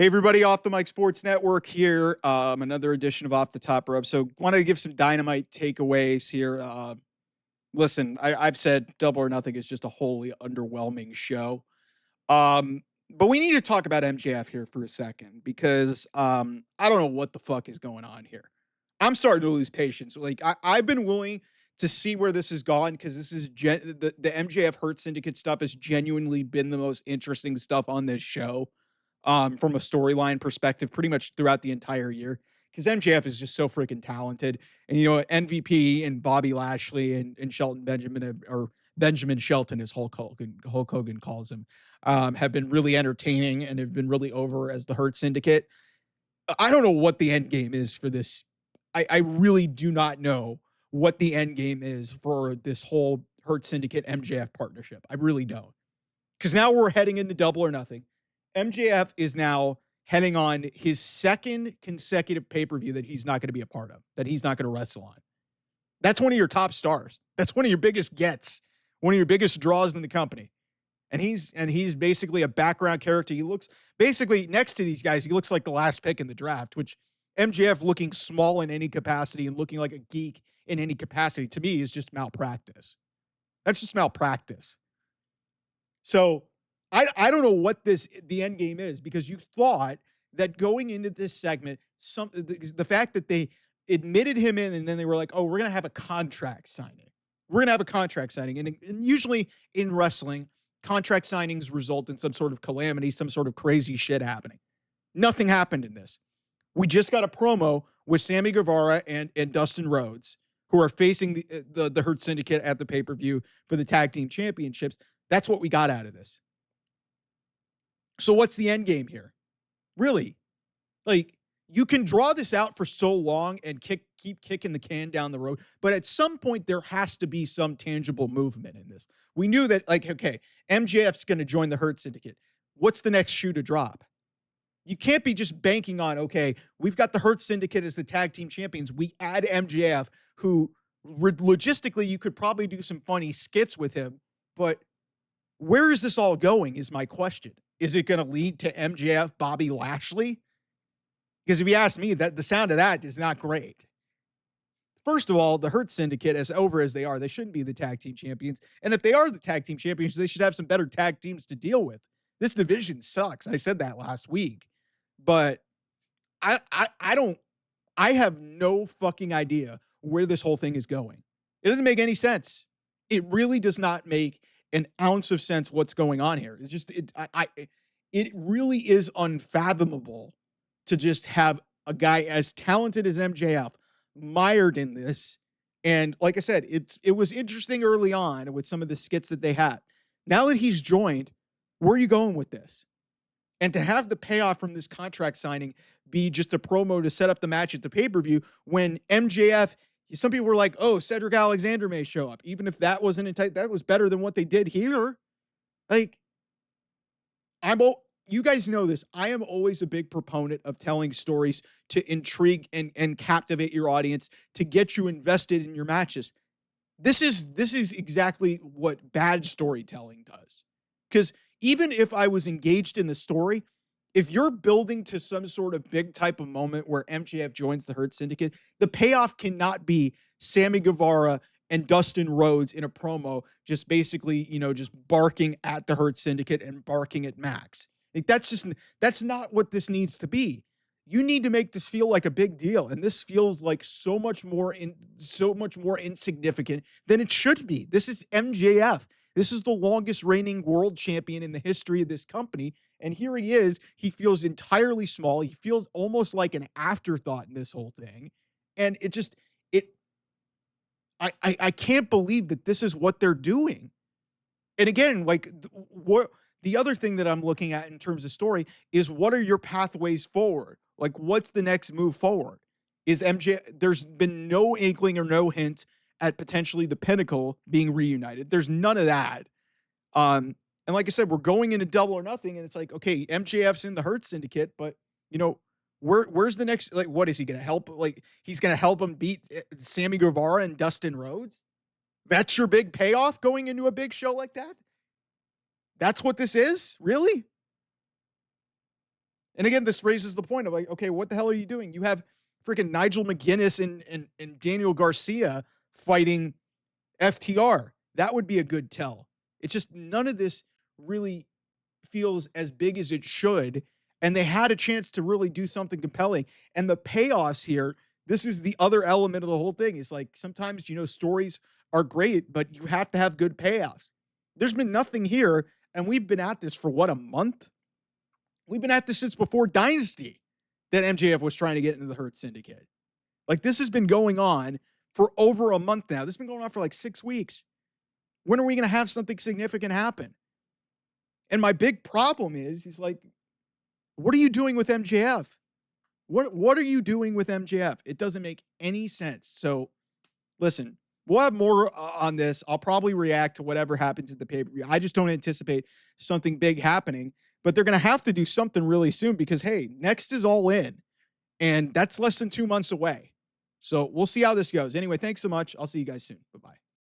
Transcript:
Hey, everybody, Off the Mic Sports Network here. Another edition of Off the Top Rope. So, want to give some dynamite takeaways here. Listen, I've said Double or Nothing is just a wholly underwhelming show. But we need to talk about MJF here for a second because I don't know what the fuck is going on here. I'm starting to lose patience. I've been willing to see where this has gone because this is the MJF Hurt Syndicate stuff has genuinely been the most interesting stuff on this show from a storyline perspective, pretty much throughout the entire year. Because MJF is just so freaking talented, and MVP and Bobby Lashley and Shelton Benjamin, or Benjamin Shelton, as Hulk Hogan calls him, have been really entertaining and have been really over as the Hurt Syndicate. I don't know what the end game is for this. I really do not know what the end game is for this whole Hurt Syndicate MJF partnership. I really don't. Because now we're heading into Double or Nothing. MJF is now heading on his second consecutive pay-per-view that he's not going to be a part of, that he's not going to wrestle on. That's one of your top stars. That's one of your biggest gets, one of your biggest draws in the company. And he's basically a background character. He looks basically next to these guys, he looks like the last pick in the draft, which MJF looking small in any capacity and looking like a geek in any capacity to me is just malpractice. That's just malpractice. So I don't know what the end game is, because you thought that going into this segment, the fact that they admitted him in and then they were like, oh, we're going to have a contract signing. We're going to have a contract signing. And usually in wrestling, contract signings result in some sort of calamity, some sort of crazy shit happening. Nothing happened in this. We just got a promo with Sammy Guevara and Dustin Rhodes, who are facing the Hurt Syndicate at the pay-per-view for the tag team championships. That's what we got out of this. So what's the end game here? Really? Like, you can draw this out for so long and keep kicking the can down the road, but at some point there has to be some tangible movement in this. We knew that, like, okay, MJF's going to join the Hurt Syndicate. What's the next shoe to drop? You can't be just banking on, okay, we've got the Hurt Syndicate as the tag team champions. We add MJF, who logistically you could probably do some funny skits with him, but where is this all going is my question. Is it going to lead to MJF, Bobby Lashley? Because if you ask me, that the sound of that is not great. First of all, the Hurt Syndicate, as over as they are, they shouldn't be the tag team champions. And if they are the tag team champions, they should have some better tag teams to deal with. This division sucks. I said that last week. But I have no fucking idea where this whole thing is going. It doesn't make any sense. It really does not make an ounce of sense what's going on here. It's just it really is unfathomable to just have a guy as talented as MJF mired in this. And like I said, it was interesting early on with some of the skits that they had. Now that he's joined, where are you going with this? And to have the payoff from this contract signing be just a promo to set up the match at the pay-per-view, when MJF, some people were like, oh, Cedric Alexander may show up. Even if that wasn't in tight, that was better than what they did here. Like, you guys know this. I am always a big proponent of telling stories to intrigue and captivate your audience, to get you invested in your matches. This is exactly what bad storytelling does. Because even if I was engaged in the story, if you're building to some sort of big type of moment where MJF joins the Hurt Syndicate, the payoff cannot be Sammy Guevara and Dustin Rhodes in a promo, just basically, just barking at the Hurt Syndicate and barking at Max. Like, that's not what this needs to be. You need to make this feel like a big deal, and this feels like so much more insignificant than it should be. This is MJF. This is the longest reigning world champion in the history of this company. And here he is. He feels entirely small. He feels almost like an afterthought in this whole thing. And I can't believe that this is what they're doing. And again, like, what the other thing that I'm looking at in terms of story is, what are your pathways forward? Like, what's the next move forward? Is there's been no inkling or no hint at potentially the Pinnacle being reunited. There's none of that. And like I said, we're going into Double or Nothing, and it's like, okay, MJF's in the Hurt Syndicate, but where's the next? Like, what is he going to help? Like, he's going to help him beat Sammy Guevara and Dustin Rhodes? That's your big payoff going into a big show like that? That's what this is? Really? And again, this raises the point of like, okay, what the hell are you doing? You have freaking Nigel McGuinness and Daniel Garcia fighting FTR. That would be a good tell. It's just none of this really feels as big as it should. And they had a chance to really do something compelling. And the payoffs here, this is the other element of the whole thing. Is like sometimes, stories are great, but you have to have good payoffs. There's been nothing here. And we've been at this for what, a month? We've been at this since before Dynasty that MJF was trying to get into the Hurt Syndicate. Like this has been going on for over a month now. This has been going on for like 6 weeks. When are we going to have something significant happen? And my big problem is like, what are you doing with MJF? What are you doing with MJF? It doesn't make any sense. So listen, we'll have more on this. I'll probably react to whatever happens at the pay-per-view. I just don't anticipate something big happening, but they're going to have to do something really soon because, hey, next is All In, and that's less than 2 months away. So we'll see how this goes. Anyway, thanks so much. I'll see you guys soon.